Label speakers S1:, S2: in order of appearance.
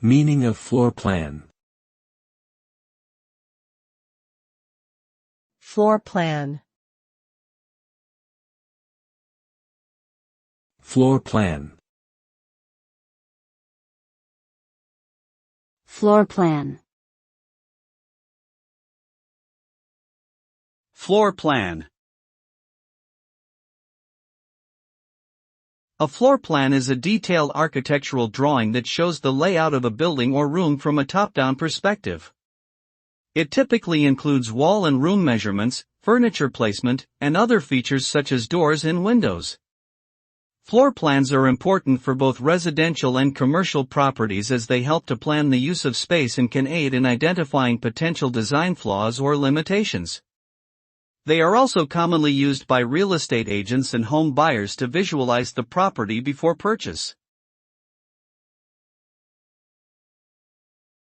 S1: Meaning of floor plan.
S2: Floor plan.
S1: Floor plan.
S3: Floor plan.
S4: Floor plan. A floor plan is a detailed architectural drawing that shows the layout of a building or room from a top-down perspective. It typically includes wall and room measurements, furniture placement, and other features such as doors and windows. Floor plans are important for both residential and commercial properties as they help to plan the use of space and can aid in identifying potential design flaws or limitations. They are also commonly used by real estate agents and home buyers to visualize the property before purchase.